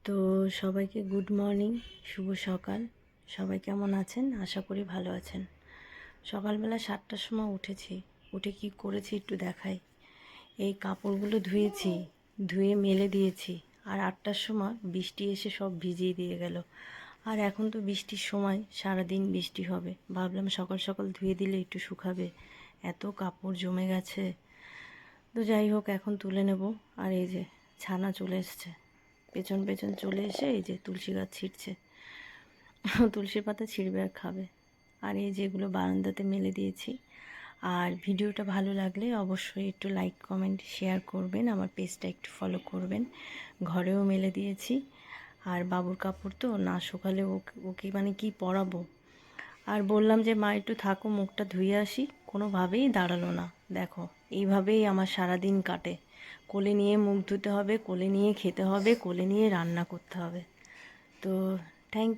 তো সবাইকে good morning, শুভ সকাল। সবাই কেমন আছেন? আশা করি ভালো আছেন। সকালবেলা 7টার সময় উঠেছি। উঠে কি করেছি একটু দেখাই। এই কাপড়গুলো ধুয়েছি, ধুয়ে মেলে দিয়েছি। আর 8টার সময় বৃষ্টি এসে সব ভিজিয়ে দিয়ে গেল। আর এখন তো বৃষ্টির সময়, সারাদিন বৃষ্টি হবে। ভাবলাম সকাল সকাল ধুয়ে দিলে একটু শুকাবে, এত কাপড় জমে গেছে। তো যাই হোক, এখন তুলে নেব। আর এই যে ছানা চলে এসছে, পেছন পেছন চলে এসে এই যে তুলসী গাছ ছিঁড়ছে। তুলসী পাতা ছিঁড়বে আর খাবে। আর এই যেগুলো বারান্দাতে মেলে দিয়েছি। আর ভিডিওটা ভালো লাগলে অবশ্যই একটু লাইক, কমেন্ট, শেয়ার করবেন। আমার পেজটা একটু ফলো করবেন। ঘরেও মেলে দিয়েছি। আর বাবুর কাপড় তো না শুকালে ওকে মানে কি পরাবো। আর বললাম যে মা একটু থাকো, মুখটা ধুয়ে আসি, কোনোভাবেই দাঁড়ালো না। দেখো, এইভাবেই আমার সারা দিন কাটে। কোলে নিয়ে মুখ ধুতে হবে, কোলে নিয়ে খেতে হবে, কোলে নিয়ে রান্না করতে হবে। তো থ্যাংক